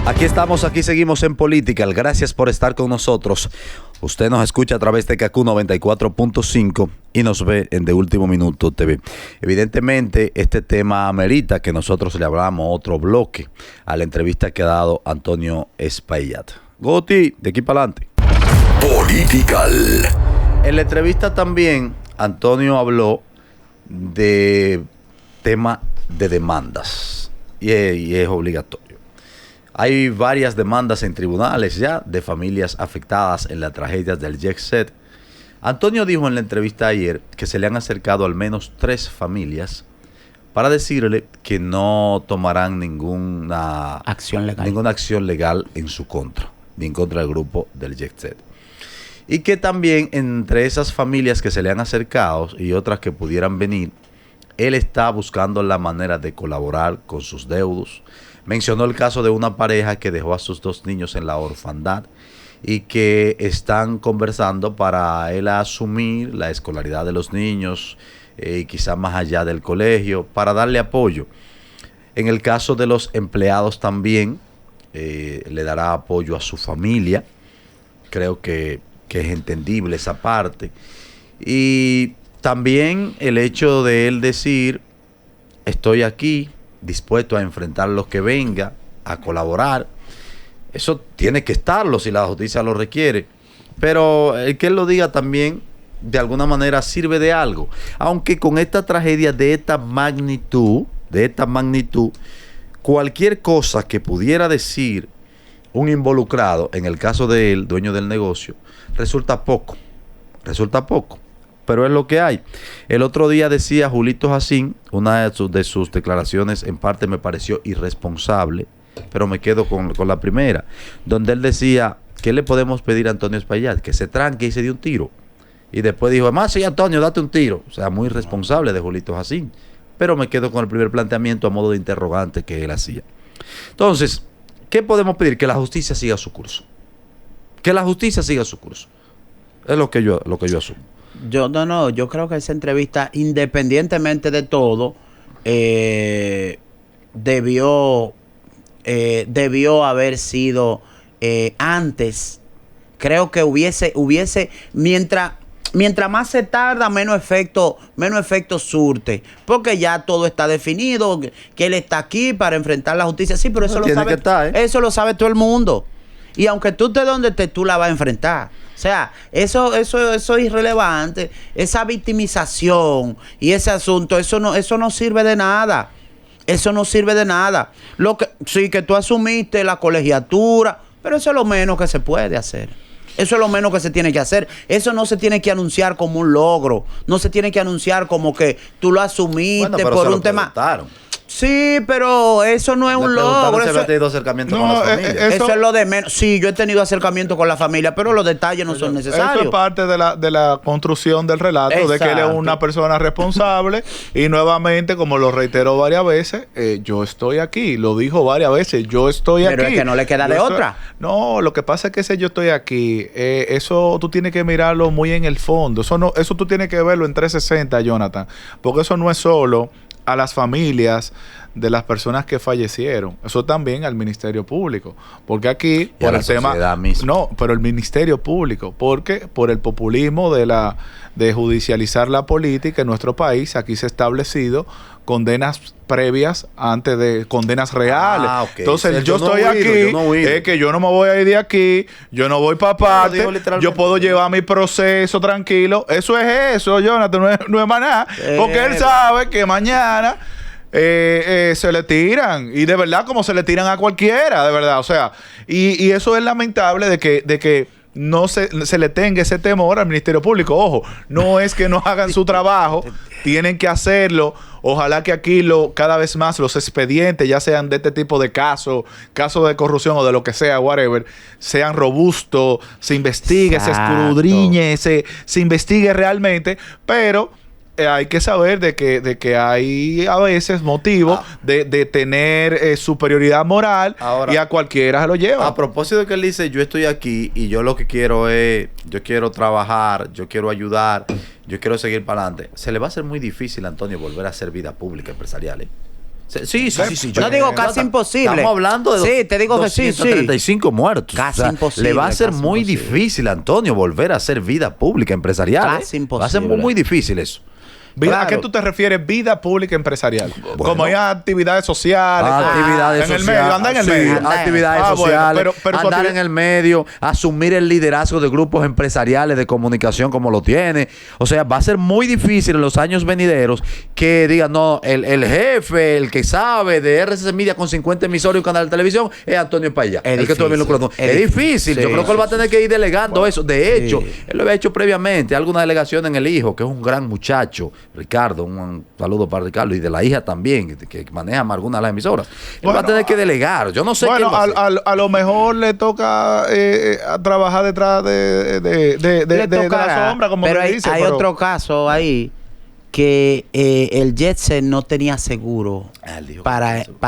Aquí estamos, aquí seguimos en Political. Gracias por estar con nosotros. Usted nos escucha a través de KQ 94.5 y nos ve en De Último Minuto TV. Evidentemente, este tema amerita que nosotros le hablamos otro bloque a la entrevista que ha dado Antonio Espaillat. Goti, de aquí para adelante. Political. En la entrevista también, Antonio habló de tema de demandas y es obligatorio. Hay varias demandas en tribunales ya de familias afectadas en las tragedias del Jet Set. Antonio dijo en la entrevista ayer que se le han acercado al menos 3 familias para decirle que no tomarán ninguna acción legal en su contra, ni en contra del grupo del Jet Set. Y que también entre esas familias que se le han acercado y otras que pudieran venir, él está buscando la manera de colaborar con sus deudos. Mencionó el caso de una pareja que dejó a sus 2 niños en la orfandad y que están conversando para él asumir la escolaridad de los niños y quizá más allá del colegio, para darle apoyo. En el caso de los empleados también le dará apoyo a su familia. Creo que es entendible esa parte. Y también el hecho de él decir, estoy aquí, dispuesto a enfrentar lo que venga, a colaborar. Eso tiene que estarlo si la justicia lo requiere. Pero el que él lo diga también, de alguna manera, sirve de algo. Aunque con esta tragedia de esta magnitud, cualquier cosa que pudiera decir un involucrado, en el caso de él, dueño del negocio, resulta poco. Pero es lo que hay. El otro día decía Julito Jacín, una de sus declaraciones en parte me pareció irresponsable, pero me quedo con la primera, donde él decía, ¿qué le podemos pedir a Antonio Espaillat? Que se tranque y se dé un tiro. Y después dijo, además, sí, Antonio, date un tiro. O sea, muy irresponsable de Julito Jacín. Pero me quedo con el primer planteamiento a modo de interrogante que él hacía. Entonces, ¿qué podemos pedir? Que la justicia siga su curso. Que la justicia siga su curso. Es lo que yo asumo. Yo creo que esa entrevista, independientemente de todo, debió haber sido antes. Creo que hubiese mientras más se tarda, menos efecto surte. Porque ya todo está definido, que él está aquí para enfrentar la justicia. Sí, pero eso lo sabe, eso lo sabe todo el mundo. Y aunque tú estés donde estés, tú la vas a enfrentar. O sea, eso es irrelevante. Esa victimización y ese asunto, eso no sirve de nada. Eso no sirve de nada. Sí, que tú asumiste la colegiatura, pero eso es lo menos que se puede hacer. Eso es lo menos que se tiene que hacer. Eso no se tiene que anunciar como un logro. No se tiene que anunciar como que tú lo asumiste por un tema. Sí, pero eso no es un logro. Eso es lo de menos. Sí, yo he tenido acercamiento con la familia, pero los detalles no son necesarios. Eso es parte de la construcción del relato. Exacto. De que él es una persona responsable. Y nuevamente, como lo reiteró varias veces, yo estoy aquí. Lo dijo varias veces, yo estoy aquí. Pero es que no le queda de otra. No, lo que pasa es que ese yo estoy aquí, eso tú tienes que mirarlo muy en el fondo. Eso tú tienes que verlo en 360, Jonathan. Porque eso no es solo a las familias de las personas que fallecieron, eso también al Ministerio Público, porque aquí por el tema no, pero el Ministerio Público, porque por el populismo de judicializar la política en nuestro país, aquí se ha establecido condenas previas antes de condenas reales. Okay. Entonces, yo estoy aquí, es que yo no me voy a ir de aquí, yo no voy para parte, yo puedo llevar mi proceso tranquilo. Eso es eso, Jonathan, no es más nada, porque él sabe que mañana se le tiran, y de verdad como se le tiran a cualquiera, de verdad, o sea, y eso es lamentable de que no se le tenga ese temor al Ministerio Público. Ojo, no es que no hagan su trabajo, tienen que hacerlo. Ojalá que aquí cada vez más los expedientes, ya sean de este tipo de casos de corrupción o de lo que sea, whatever, sean robustos, se investigue, se escudriñe, se investigue realmente, pero hay que saber de que hay a veces motivos de tener superioridad moral. Ahora, y a cualquiera se lo lleva. A propósito de que él dice, yo estoy aquí y yo lo que quiero es, yo quiero trabajar, yo quiero ayudar, yo quiero seguir para adelante. Se le va a hacer muy difícil a Antonio volver a hacer vida pública empresarial, Sí. No digo casi imposible. Estamos hablando de sí, te digo que sí, 235 muertos. Casi imposible. Le va a ser casi muy imposible. difícil, Antonio, volver a hacer vida pública empresarial. Casi Va a ser imposible. muy difícil eso. Vida- ¿A Claro. qué tú te refieres? Vida pública empresarial. Bueno. Como hay actividades sociales. Actividades en el sociales. medio, anda en el sí, medio. Anda en- actividades Ah, bueno, sociales. pero su andar actividad- en el medio, asumir el liderazgo de grupos empresariales de comunicación como lo tiene. O sea, va a ser muy difícil en los años venideros que digan, no, el jefe, el que sabe de RCC Media con 50 emisoras y un canal de televisión es Antonio Payá. Es el que estuvo bien difícil. lucrando. Es Es difícil. difícil. Yo creo que él va a tener que ir delegando eso. De hecho, Sí. él lo había hecho previamente. Alguna delegación en el hijo, que es un gran muchacho, Ricardo. Un saludo para Ricardo y de la hija también, que maneja algunas de las emisoras. Él va a tener que delegar. Yo no sé Bueno, qué él va a hacer. a lo mejor le toca a trabajar detrás de Le la tocará, sombra, como pero se hay, dice. hay pero- otro caso ahí que el Jetset no tenía seguro Él dijo que para, tenía seguro.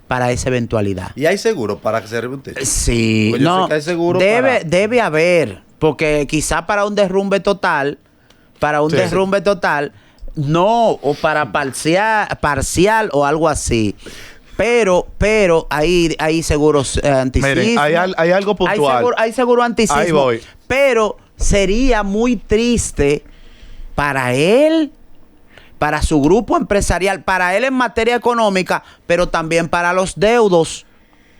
para esa eventualidad. ¿Y hay seguro para que se derribe un techo? Sí, Pues yo no, sé que hay seguro debe, para- debe haber, porque quizá para un derrumbe total, no, o para parcial o algo así. Pero hay seguros antisismo. Miren, hay algo puntual. Hay seguro antisismo. Ahí voy. Pero sería muy triste para él, para su grupo empresarial, para él en materia económica, pero también para los deudos.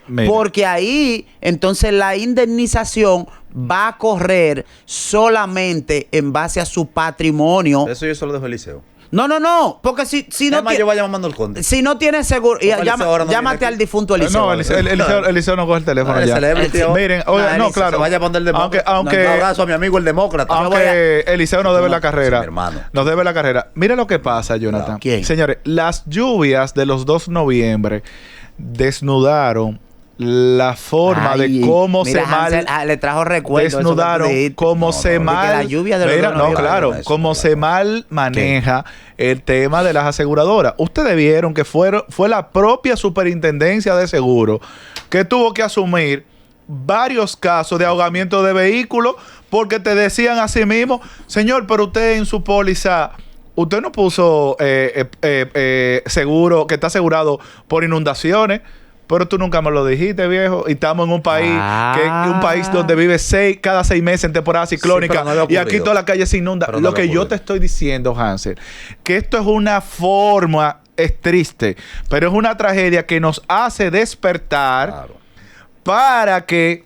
Miren. Porque ahí, entonces, la indemnización va a correr solamente en base a su patrimonio. Eso yo solo dejo el liceo. No, porque si no Además, tiene, yo voy llamando al conde. si no tiene seguro, Porque el liceo ahora no llámate viene al aquí. difunto No, Eliseo. el liceo no coge el teléfono El ya. celebrity ahora. Miren, oye, No, no, el claro. Se vaya a poner el demócrata. Aunque- Un abrazo a mi amigo el demócrata. Aunque Eliseo nos debe la Sí, carrera. mi hermano. Nos debe la carrera. Mira lo que pasa, Jonathan. ¿Quién? Señores, las lluvias de los 2 de noviembre desnudaron la forma Ay, de cómo mira, se mal Hansel, le trajo recuerdos. desnudaron cómo se no. mal De que la lluvia de los Mira, dos no, noviembre. claro, Eso, cómo claro. se mal maneja el tema de las aseguradoras. Ustedes vieron que fue la propia superintendencia de seguro que tuvo que asumir varios casos de ahogamiento de vehículos porque te decían a sí mismo, señor, pero usted en su póliza usted no puso seguro, que está asegurado por inundaciones. Pero tú nunca me lo dijiste, viejo. Y estamos en un país un país donde vive cada 6 meses en temporada ciclónica. pero no había y aquí ocurrido. toda la calle se inunda. Pero no Lo que había yo ocurrido. te estoy diciendo, Hansel, que esto es una forma, es triste, pero es una tragedia que nos hace despertar Claro. para que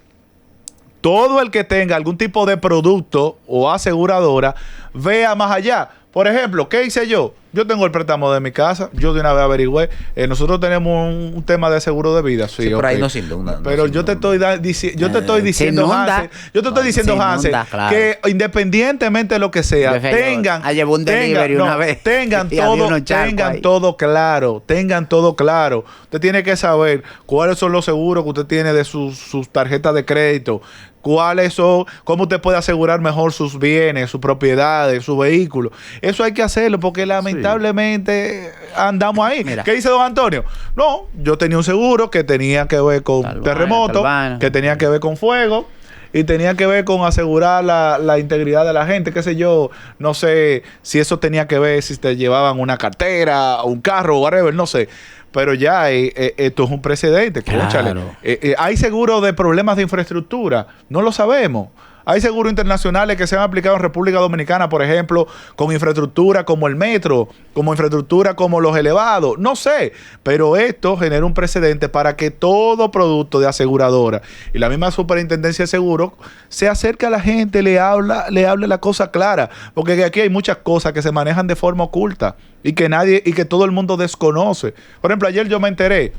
todo el que tenga algún tipo de producto o aseguradora vea más allá. Por ejemplo, ¿qué hice yo? Yo tengo el préstamo de mi casa. Yo de una vez averigüé. Nosotros tenemos un tema de seguro de vida. Sí, Sí, por ahí ok. no se inunda, Pero no yo se te inunda. estoy diciendo, inunda. Hansel, yo te estoy diciendo, Se Hansel, inunda, claro. que independientemente de lo que sea, Prefiero- tengan, llevó un delivery una vez. tengan Y había todo, unos charcos tengan ahí. todo claro, tengan todo claro. Usted tiene que saber cuáles son los seguros que usted tiene de sus tarjetas de crédito, cuáles son, cómo usted puede asegurar mejor sus bienes, sus propiedades, su vehículo. Eso hay que hacerlo porque lamentablemente andamos ahí. Mira. ¿Qué dice don Antonio? No, yo tenía un seguro que tenía que ver con Tal vaina, terremoto, tal vaina. que tenía que ver con fuego y tenía que ver con asegurar la integridad de la gente, qué sé yo. No sé si eso tenía que ver si te llevaban una cartera, un carro, whatever, no sé. Pero ya esto es un precedente, Claro. cónchale. Hay seguro de problemas de infraestructura, no lo sabemos. Hay seguros internacionales que se han aplicado en República Dominicana, por ejemplo, con infraestructura como el metro, como infraestructura como los elevados, no sé, pero esto genera un precedente para que todo producto de aseguradora y la misma Superintendencia de Seguros se acerque a la gente, le hable la cosa clara, porque aquí hay muchas cosas que se manejan de forma oculta y que todo el mundo desconoce. Por ejemplo, ayer yo me enteré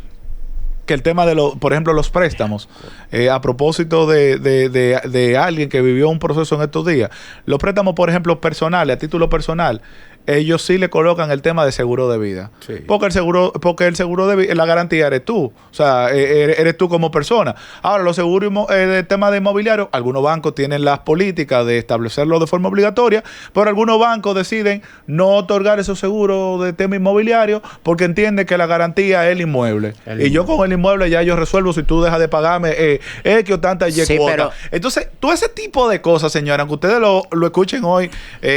que el tema de por ejemplo, los préstamos, a propósito de alguien que vivió un proceso en estos días, los préstamos, por ejemplo, personales, a título personal, ellos sí le colocan el tema de seguro de vida. Sí. Porque el seguro de vida, la garantía eres tú. O sea, eres tú como persona. Ahora, los seguros de tema de inmobiliario, algunos bancos tienen las políticas de establecerlo de forma obligatoria, pero algunos bancos deciden no otorgar esos seguros de tema inmobiliario porque entienden que la garantía es el inmueble. Y yo con el inmueble ya yo resuelvo si tú dejas de pagarme X o tanta Y Sí, cuota. pero- Entonces, todo ese tipo de cosas, señora, aunque ustedes lo escuchen hoy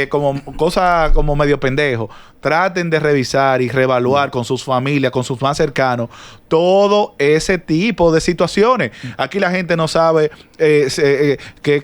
como cosas como medio pendejo. Traten de revisar y reevaluar con sus familias, con sus más cercanos, todo ese tipo de situaciones. Aquí la gente no sabe que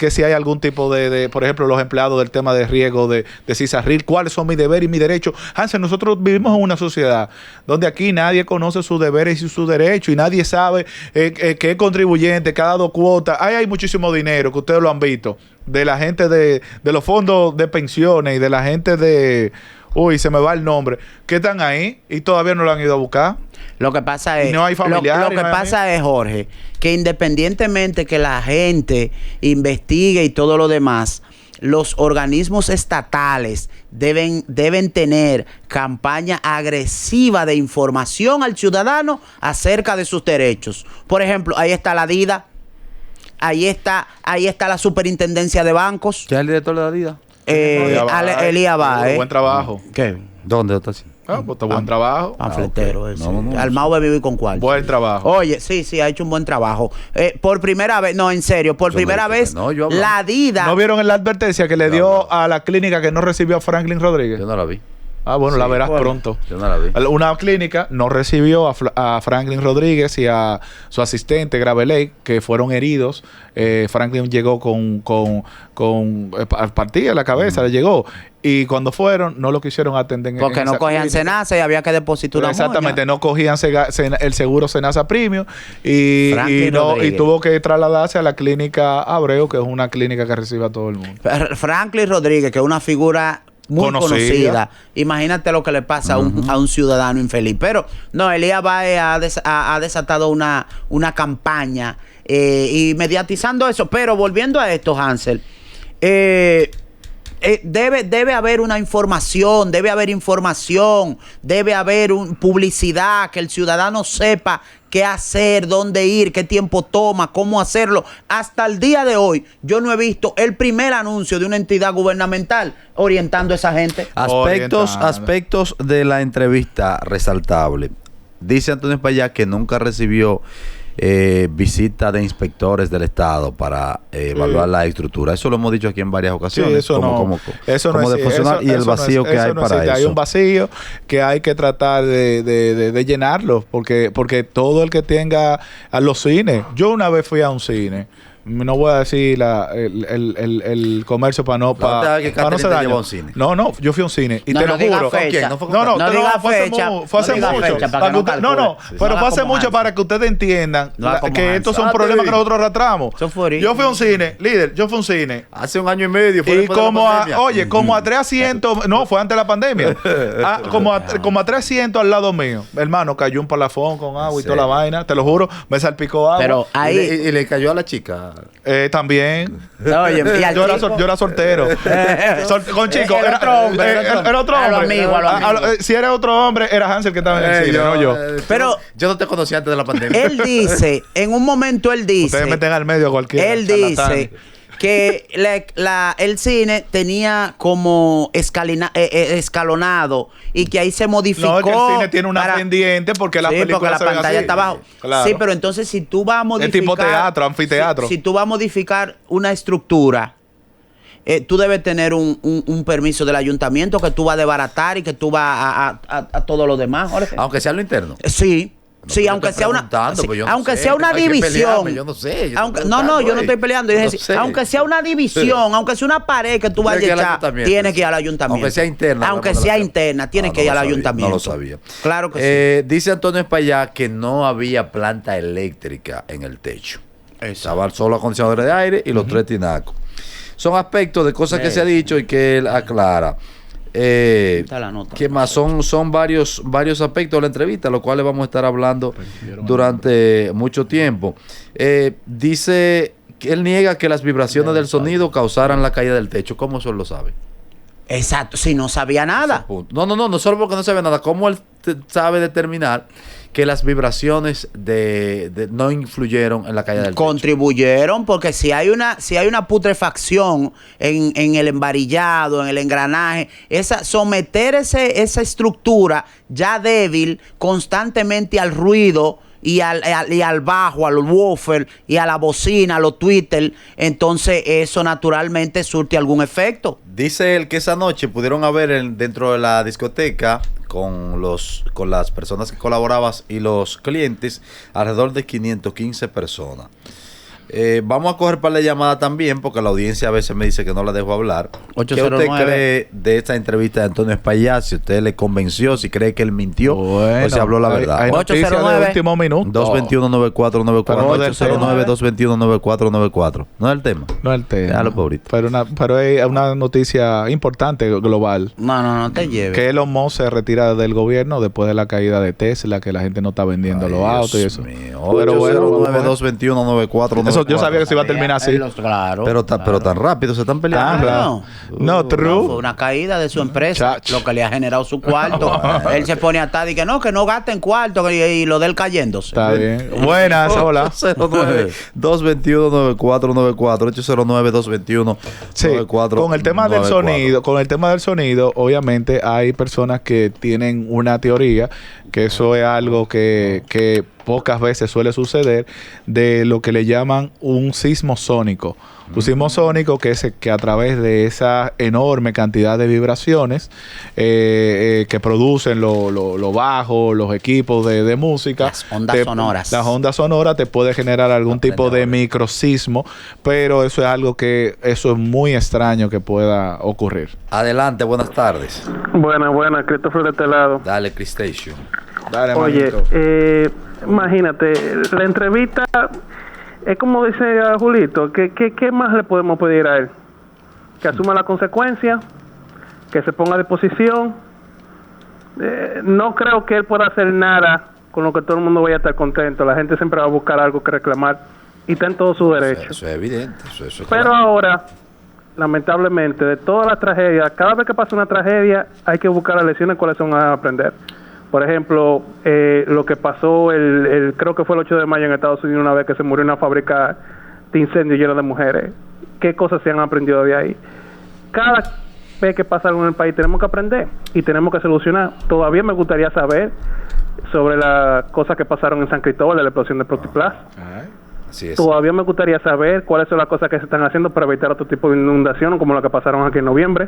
si hay algún tipo de, por ejemplo, los empleados del tema de riesgo de CISARRIL, cuáles son mis deberes y mis derechos. Hansel, nosotros vivimos en una sociedad donde aquí nadie conoce sus deberes y sus derechos y nadie sabe qué contribuyente, que ha dado cuota. Ahí hay muchísimo dinero, que ustedes lo han visto, de la gente de los fondos de pensiones y de la gente de... Uy, se me va el nombre. Que están ahí y todavía no lo han ido a buscar. Lo que pasa es... Y no hay familiares, Lo que no hay pasa es, Jorge, que independientemente que la gente investigue y todo lo demás, los organismos estatales deben tener campaña agresiva de información al ciudadano acerca de sus derechos. Por ejemplo, ahí está la DIDA, ahí está la Superintendencia de Bancos. ¿Quién es el director de la DIDA? Elías Baez. Buen trabajo. ¿Qué? ¿Dónde está haciendo? Pues buen trabajo. Panfletero, ok. ese. No. Armado de vivo y con cuarto. Buen trabajo. Oye, sí, ha hecho un buen trabajo. Por primera vez, no, en serio, por Yo primera no dije vez, que no, yo hablo. la DIDA. ¿No vieron la advertencia que le No, dio no. a la clínica que no recibió a Franklin Rodríguez? Yo no la vi. Ah, bueno, Sí, la verás bueno. pronto. Yo no la vi. Una clínica no recibió a Franklin Rodríguez y a su asistente Graveley, que fueron heridos. Franklin llegó con partida en la cabeza, le llegó. Y cuando fueron, no lo quisieron atender Porque no esa cogían clínica. Senasa y había que depositar una Exactamente, moña. no cogían el seguro Senasa Premium y Franklin Rodríguez. tuvo que trasladarse a la clínica Abreu, que es una clínica que recibe a todo el mundo. Franklin Rodríguez, que es una figura muy conocida. Imagínate lo que le pasa a un ciudadano infeliz. Pero no, Elías Baez ha desatado una campaña y mediatizando eso. Pero volviendo a esto, Hansel, debe haber una información, debe haber publicidad, que el ciudadano sepa qué hacer, dónde ir, qué tiempo toma, cómo hacerlo. Hasta el día de hoy, yo no he visto el primer anuncio de una entidad gubernamental orientando a esa gente. Aspectos de la entrevista resaltable. Dice Antonio Espaillat que nunca recibió visita de inspectores del Estado para evaluar la estructura. Eso lo hemos dicho aquí en varias ocasiones. Sí, eso no de funcionar y el vacío que hay para eso. Hay un vacío que hay que tratar de llenarlo, porque todo el que tenga a los cines. Yo una vez fui a un cine. No voy a decir el comercio para no se dañe. No, yo fui a un cine y No, te no lo diga juro. fecha. ¿Con quién? No diga fecha. Fue hace No diga mucho. fecha para que no calcule. Pero No fue hace como mucho Hansel. para que ustedes entiendan No como que estos Hansel. son problemas que nosotros arrastramos. Eso fue ahorita. Yo fui a un cine, líder, Hace un año y medio. y como a 3 asientos, no, fue antes de la pandemia. Como a 3 asientos al lado mío. Hermano, cayó un palafón con agua y toda la vaina. Te lo juro, me salpicó agua. Pero ahí... Y le cayó a la chica. También. Oye, y al Yo chico- era soltero. Con chicos. Era otro hombre, Era otro a lo hombre. amigo, a lo amigo. Si era otro hombre, era Hansel que estaba en el cine, no yo. Pero- yo no te conocí antes de la pandemia. Él dice, en un momento él dice... Ustedes meten al medio a cualquiera. Él charlatanes. dice que el cine tenía como escalonado y que ahí se modificó. No, es que el cine tiene una pendiente porque las películas porque la se ven pantalla así. está abajo. Claro. Sí, pero entonces si tú vas a modificar... tipo teatro, anfiteatro. Si tú vas a modificar una estructura, tú debes tener un permiso del ayuntamiento que tú vas a desbaratar y que tú vas a todo lo demás, Jorge. Aunque sea lo interno. Sí. No, Sí, pero aunque estoy sea una, preguntando, sí, pues yo no aunque sé, sea una hay que división. pelearme, yo no sé, yo Aunque, estoy no, yo no preguntando, estoy peleando. Yo no dije, sé. aunque sea una división, aunque sea una pared que tú vayas Tiene que ir a al echar, ayuntamiento. tiene que ir al ayuntamiento. Aunque sea interna. Aunque la sea remodelación. interna, tiene que ir lo al sabía, ayuntamiento. No lo sabía. Claro que sí. Dice Antonio Espaillat que no había planta eléctrica en el techo. Estaba solo acondicionadores de aire y los 3 tinacos. Son aspectos de cosas que se ha dicho y que él aclara. Está la nota. ¿Qué más? Son varios aspectos de la entrevista, los cuales vamos a estar hablando durante mucho tiempo. Dice que él niega que las vibraciones del sonido causaran la caída del techo. ¿Cómo eso él lo sabe? Exacto, si no sabía nada. No solo porque no sabía nada. ¿Cómo él sabe determinar que las vibraciones no influyeron en la caída del techo. Contribuyeron, porque si hay una putrefacción en el embarillado, en el engranaje, someter esa estructura ya débil constantemente al ruido y al bajo, al woofer y a la bocina, a los tweeters, entonces eso naturalmente surte algún efecto. Dice él que esa noche pudieron haber dentro de la discoteca con las personas que colaboraban y los clientes alrededor de 515 personas. Vamos a coger para la llamada también, porque la audiencia a veces me dice que no la dejo hablar. 809. ¿Qué usted cree de esta entrevista de Antonio Espaillat? Si usted le convenció, si cree que él mintió o si habló la verdad. Hay noticias de 809. último minuto. 221-9494. Pero no del 809-221-9494. No es el tema. No es el tema. Déjalo, pobrito. Pero hay una noticia importante global. No te lleves. Que Elon Musk se retira del gobierno después de la caída de Tesla, que la gente no está vendiendo los autos y eso. Pero bueno, 809-221-9494. yo sabía que se iba a terminar así. Claro. Pero tan rápido se están peleando. Claro. No, true. Fue una caída de su empresa, Chach. lo que le ha generado su cuarto. Él se pone a estar y que no gasten cuarto y lo de él cayéndose. Está bien. Buenas, hola. 809-221-9494. Sí, 809-221-9494. con el tema del sonido, obviamente hay personas que tienen una teoría, que eso es algo que pocas veces suele suceder, de lo que le llaman un sismo sónico. Un sismo sónico que a través de esa enorme cantidad de vibraciones que producen lo bajo, los equipos de música. Las ondas sonoras. Las ondas sonoras te puede generar algún tipo de microsismo, pero eso es algo eso es muy extraño que pueda ocurrir. Adelante, buenas tardes. Buena, Christopher de este lado. Dale, Cristation. Dale, Oye, manito. imagínate, la entrevista es como dice Julito, ¿qué más le podemos pedir a él? Que asuma la consecuencia, que se ponga a disposición. No creo que él pueda hacer nada con lo que todo el mundo vaya a estar contento. La gente siempre va a buscar algo que reclamar y está en todo su derecho. Eso es evidente. Eso es Pero claro. ahora, lamentablemente, de todas las tragedias, cada vez que pasa una tragedia, hay que buscar las lecciones cuáles son a aprender. Por ejemplo, lo que pasó, creo que fue el 8 de mayo en Estados Unidos, una vez que se murió una fábrica de incendio llena de mujeres. ¿Qué cosas se han aprendido de ahí? Cada vez que pasa algo en el país tenemos que aprender y tenemos que solucionar. Todavía me gustaría saber sobre las cosas que pasaron en San Cristóbal, de la explosión de Protiplas. Así es. Todavía me gustaría saber cuáles son las cosas que se están haciendo para evitar otro tipo de inundación, como la que pasaron aquí en noviembre.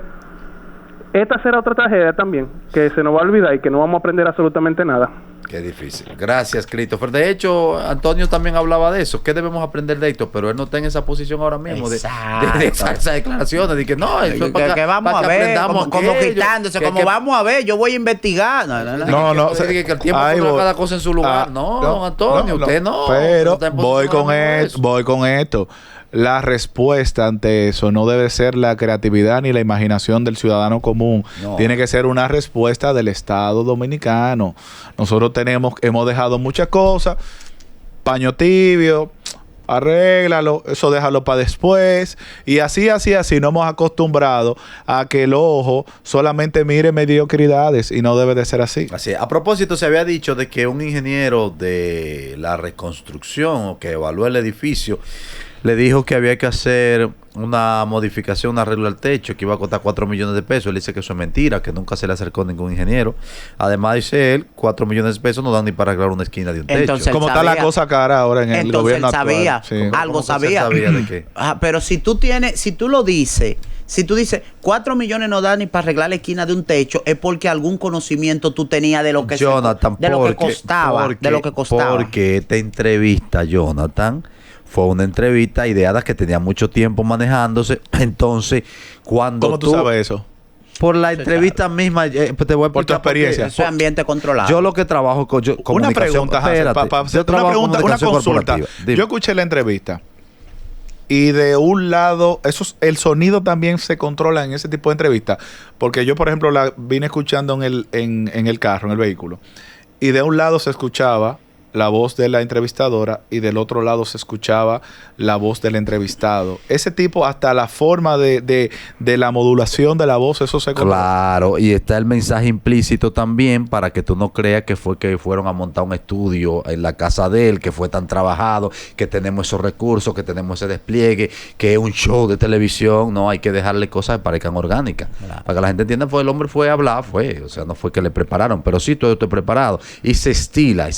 Esta será otra tragedia también, que se nos va a olvidar y que no vamos a aprender absolutamente nada. Qué difícil. Gracias, Christopher. De hecho, Antonio también hablaba de eso. ¿Qué debemos aprender de esto? Pero él no está en esa posición ahora mismo de esas declaraciones. De que no, eso es que vamos a ver, como quitándose, como vamos a ver, yo voy a investigar. No, que el tiempo pone cada cosa en su lugar. No, don Antonio, usted no. Pero no voy con esto. La respuesta ante eso no debe ser la creatividad ni la imaginación del ciudadano común. No. Tiene que ser una respuesta del Estado dominicano. Nosotros hemos dejado muchas cosas. Paño tibio, arréglalo, eso déjalo para después. Y así no hemos acostumbrado a que el ojo solamente mire mediocridades y no debe de ser así. Así es. A propósito, se había dicho de que un ingeniero de la reconstrucción o que evaluó el edificio le dijo que había que hacer una modificación, un arreglo al techo que iba a costar 4 millones de pesos. Él dice que eso es mentira, que nunca se le acercó ningún ingeniero. Además, dice él, 4 millones de pesos no dan ni para arreglar una esquina de un techo. Entonces, ¿Cómo está la cosa cara ahora en el gobierno él sabía, actual? Sí. algo ¿Cómo que sabía. se sabía de qué? Pero si tú dices 4 millones no da ni para arreglar la esquina de un techo, es porque algún conocimiento tú tenías de lo que Jonathan, de lo que costaba. Porque esta entrevista, Jonathan, fue una entrevista ideada que tenía mucho tiempo manejándose. Entonces, cuando ¿Cómo tú sabes eso? Por la entrevista misma, pues te voy a Por tu explicar por qué. experiencia. Eso es ambiente controlado. Yo lo que trabajo con Una comunicación. pregunta, Hansel, Espérate, yo una trabajo pregunta, una comunicación consulta. corporativa. Dime. Yo escuché la entrevista y de un lado, el sonido también se controla en ese tipo de entrevistas. Porque yo, por ejemplo, la vine escuchando en el carro, en el vehículo. Y de un lado se escuchaba la voz de la entrevistadora y del otro lado se escuchaba la voz del entrevistado. Ese tipo, hasta la forma de la modulación de la voz, eso se controla. Claro, y está el mensaje implícito también para que tú no creas que fue que fueron a montar un estudio en la casa de él, que fue tan trabajado, que tenemos esos recursos, que tenemos ese despliegue, que es un show de televisión. No, hay que dejarle cosas que parezcan orgánicas. Claro. Para que la gente entienda, pues el hombre fue a hablar, o sea, no fue que le prepararon, pero sí todo esto es preparado. Y se estila.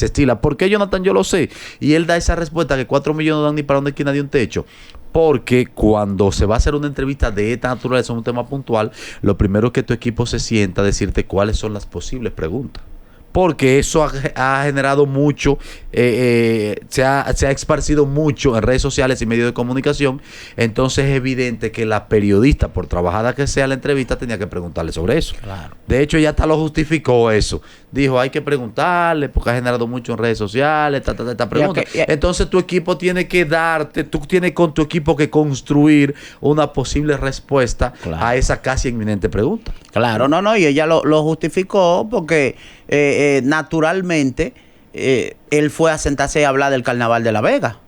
¿Por qué, Jonathan? Yo lo sé. Y él da esa respuesta que 4 millones no dan ni para una esquina de un techo. Porque cuando se va a hacer una entrevista de esta naturaleza, un tema puntual, lo primero es que tu equipo se sienta a decirte cuáles son las posibles preguntas. Porque eso ha generado mucho, se ha esparcido mucho en redes sociales y medios de comunicación. Entonces es evidente que la periodista, por trabajada que sea la entrevista, tenía que preguntarle sobre eso. Claro. De hecho, ella hasta lo justificó eso. Dijo, hay que preguntarle porque ha generado mucho en redes sociales, esta pregunta. Entonces tu equipo tiene que tú tienes con tu equipo que construir una posible respuesta a esa casi inminente pregunta. Claro, no, y ella lo justificó porque naturalmente él fue a sentarse y hablar del Carnaval de La Vega.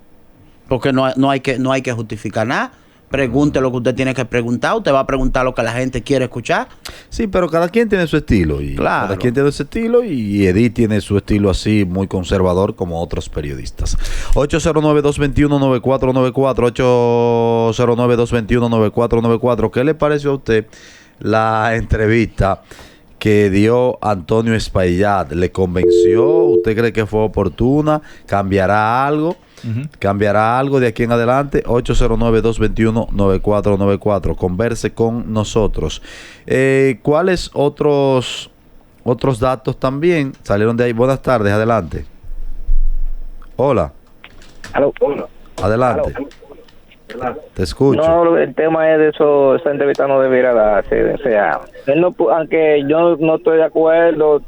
Porque no hay que justificar nada. Pregunte lo que usted tiene que preguntar. Usted va a preguntar lo que la gente quiere escuchar. Sí, pero cada quien tiene su estilo. Y claro. Cada quien tiene su estilo. Y Edith tiene su estilo así, muy conservador, como otros periodistas. 809-221-9494. 809-221-9494. ¿Qué le pareció a usted la entrevista que dio Antonio Espaillat? ¿Le convenció? ¿Usted cree que fue oportuna? ¿Cambiará algo? ¿Cambiará algo de aquí en adelante? 809-221-9494. Converse con nosotros. ¿Cuáles otros datos también salieron de ahí? Buenas tardes, adelante. Hola. Aló. Adelante. Aló. Te escucho. No, el tema es de eso, esta entrevista no debiera darse. O sea, él no, aunque yo no estoy de acuerdo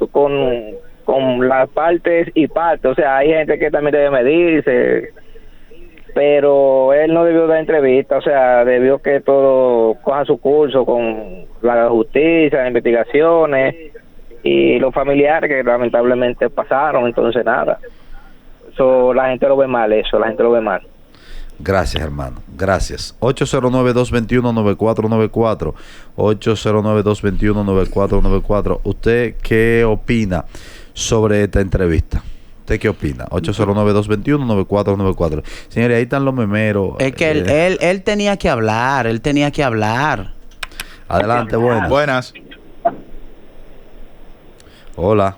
con las partes y partes, o sea, hay gente que también debe medirse, pero él no debió dar entrevista, o sea, debió que todo coja su curso con la justicia, las investigaciones y los familiares que lamentablemente pasaron, entonces nada. Eso la gente lo ve mal, la gente lo ve mal. Gracias, hermano. Gracias. 809-221-9494. 809-221-9494. ¿Usted qué opina sobre esta entrevista? ¿Usted qué opina? 809-221-9494. Señores, ahí están los memeros. Es que él tenía que hablar. Adelante, buenas. Buenas. Hola.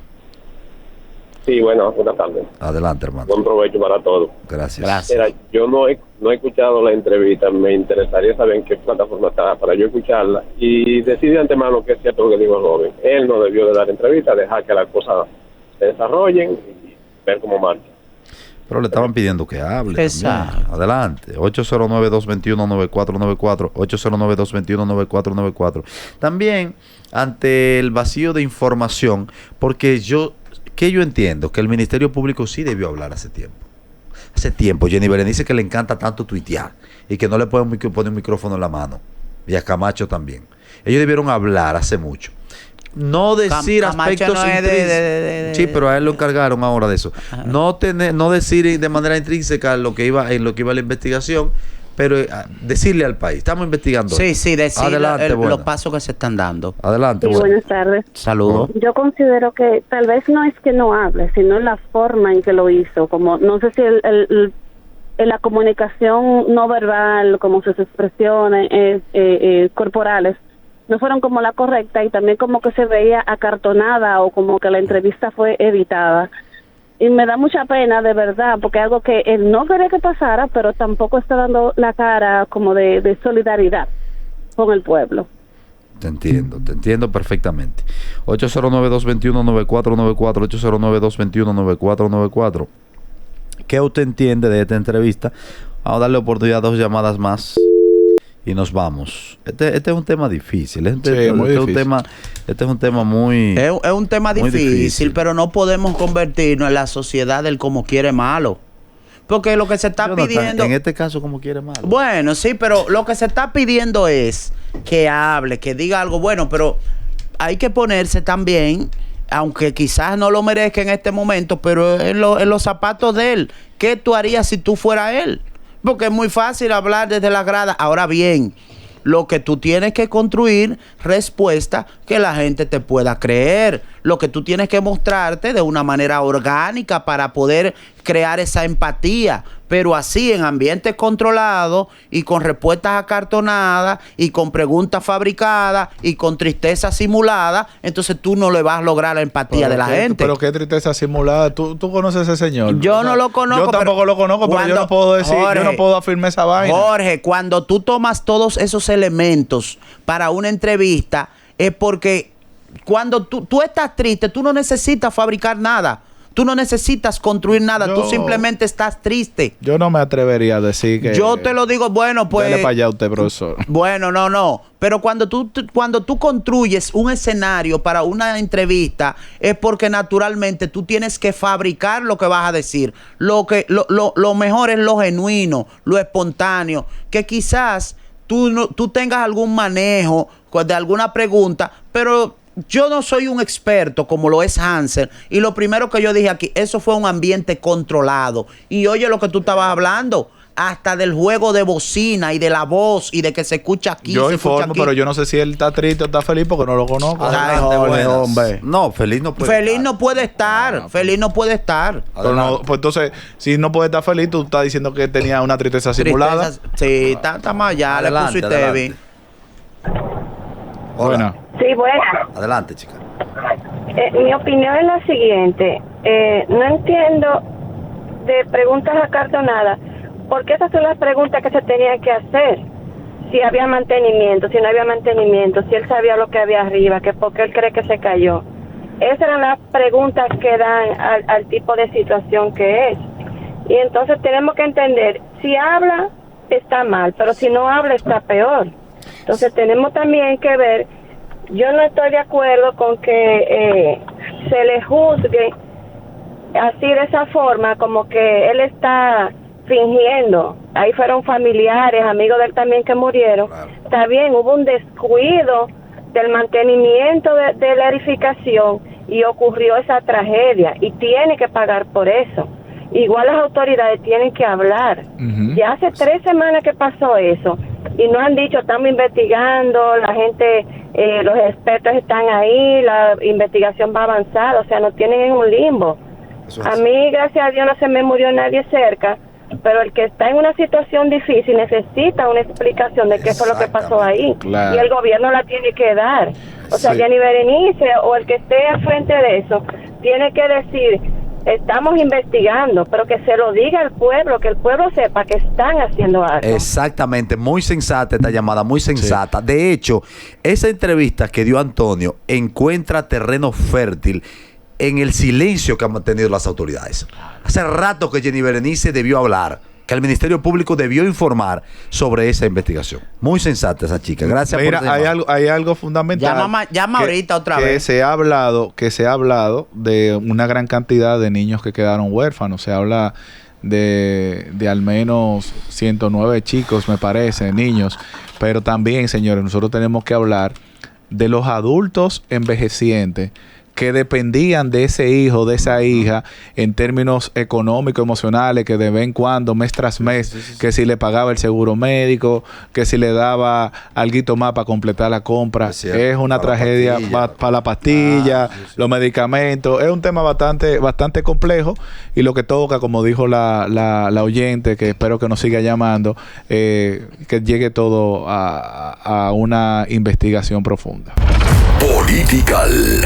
Sí, bueno, buenas tardes. Adelante, hermano. Buen provecho para todos. Gracias. Mira, yo no he escuchado la entrevista. Me interesaría saber en qué plataforma está para yo escucharla y decir de antemano que es cierto lo que digo el joven. Él no debió de dar entrevista, dejar que las cosas se desarrollen y ver cómo marcha. Pero le estaban pidiendo que hable. Exacto. También. Adelante. 809-221-9494. 809-221-9494. También, ante el vacío de información, porque yo entiendo que el Ministerio Público sí debió hablar hace tiempo. Jenny Berenice, que le encanta tanto tuitear y que no le pueden poner un micrófono en la mano. Y a Camacho también. Ellos debieron hablar hace mucho. No decir aspectos no intrínsecos. Sí, pero a él lo encargaron ahora de eso. No decir de manera intrínseca en lo que iba la investigación, pero decirle al país, estamos investigando. Sí, decir adelante, los pasos que se están dando. Adelante. Sí, buenas tardes. Saludos. Yo considero que tal vez no es que no hable, sino la forma en que lo hizo. Como no sé si la comunicación no verbal, como sus expresiones corporales, no fueron como la correcta, y también como que se veía acartonada o como que la entrevista fue editada. Y me da mucha pena, de verdad, porque algo que él no quería que pasara, pero tampoco está dando la cara como de solidaridad con el pueblo. Te entiendo perfectamente. 809-221-9494. 809-221-9494. ¿Qué usted entiende de esta entrevista? Vamos a darle oportunidad a 2 llamadas más y nos vamos. Este es un tema difícil. Este es un tema muy... Es un tema muy difícil, pero no podemos convertirnos en la sociedad del como quiere malo. Porque lo que se está pidiendo... En este caso, como quiere malo. Bueno, sí, pero lo que se está pidiendo es que hable, que diga algo bueno, pero hay que ponerse también aunque quizás no lo merezca en este momento, pero en los zapatos de él, ¿qué tú harías si tú fueras él? Porque es muy fácil hablar desde la grada. Ahora bien, lo que tú tienes que construir respuesta que la gente te pueda creer. Lo que tú tienes que mostrarte de una manera orgánica para poder crear esa empatía. Pero así, en ambientes controlados y con respuestas acartonadas y con preguntas fabricadas y con tristeza simulada, entonces tú no le vas a lograr la empatía de la gente. Pero qué tristeza simulada. ¿Tú conoces a ese señor? Yo no lo conozco. Yo tampoco lo conozco, pero yo no puedo decir, Jorge, yo no puedo afirmar esa vaina. Jorge, cuando tú tomas todos esos elementos para una entrevista, es porque cuando tú estás triste, tú no necesitas fabricar nada. Tú no necesitas construir nada, tú simplemente estás triste. Yo no me atrevería a decir que... Yo te lo digo, bueno, pues... Dale para allá usted, profesor. Bueno, no. Pero cuando tú construyes un escenario para una entrevista, es porque naturalmente tú tienes que fabricar lo que vas a decir. Lo mejor es lo genuino, lo espontáneo. Que quizás tú tengas algún manejo de alguna pregunta, pero... Yo no soy un experto como lo es Hansel. Y lo primero que yo dije aquí, eso fue un ambiente controlado. Y oye lo que tú estabas hablando, hasta del juego de bocina y de la voz y de que se escucha aquí. Yo informo, pero yo no sé si él está triste o está feliz porque no lo conozco. Ay, hombre. No, feliz no puede feliz estar. No puede estar. Feliz no puede estar. Pero no, pues entonces, si no puede estar feliz, tú estás diciendo que tenía una tristeza simulada. Sí, está más allá. Le pusiste bien. Hola. Sí, buena. Adelante, chica. Mi opinión es la siguiente. No entiendo de preguntas acartonadas, porque esas son las preguntas que se tenían que hacer. Si había mantenimiento, si no había mantenimiento, si él sabía lo que había arriba, que por qué él cree que se cayó. Esas eran las preguntas que dan al tipo de situación que es. Y entonces tenemos que entender, si habla, está mal, pero si no habla, está peor. Entonces tenemos también que ver. Yo no estoy de acuerdo con que se le juzgue así de esa forma, como que él está fingiendo. Ahí fueron familiares, amigos de él también que murieron. Claro. Está bien, hubo un descuido del mantenimiento de la edificación y ocurrió esa tragedia y tiene que pagar por eso. Igual las autoridades tienen que hablar. Ya hace 3 semanas que pasó eso y no han dicho, estamos investigando, la gente, los expertos están ahí, la investigación va a avanzar, o sea, nos tienen en un limbo. A mí, gracias a Dios, no se me murió nadie cerca, pero el que está en una situación difícil necesita una explicación de qué fue lo que pasó ahí. Claro. Y el gobierno la tiene que dar. O sea, Jenny Berenice o el que esté al frente de eso tiene que decir, estamos investigando, pero que se lo diga al pueblo, que el pueblo sepa que están haciendo algo. Exactamente, muy sensata esta llamada, muy sensata. Sí. De hecho, esa entrevista que dio Antonio encuentra terreno fértil en el silencio que han mantenido las autoridades. Hace rato que Jenny Berenice debió hablar, que el Ministerio Público debió informar sobre esa investigación. Muy sensata esa chica. Gracias. Mira, por hay algo fundamental. Llama ahorita otra vez. Se ha hablado de una gran cantidad de niños que quedaron huérfanos. Se habla de al menos 109 chicos, me parece, niños. Pero también, señores, nosotros tenemos que hablar de los adultos envejecientes que dependían de ese hijo, de esa hija, en términos económicos, emocionales, que de vez en cuando, mes tras mes, que si le pagaba el seguro médico, que si le daba alguito más para completar la compra. Es una tragedia para la pastilla, los medicamentos. Es un tema bastante complejo y lo que toca, como dijo la oyente, que espero que nos siga llamando, que llegue todo a una investigación profunda. Political.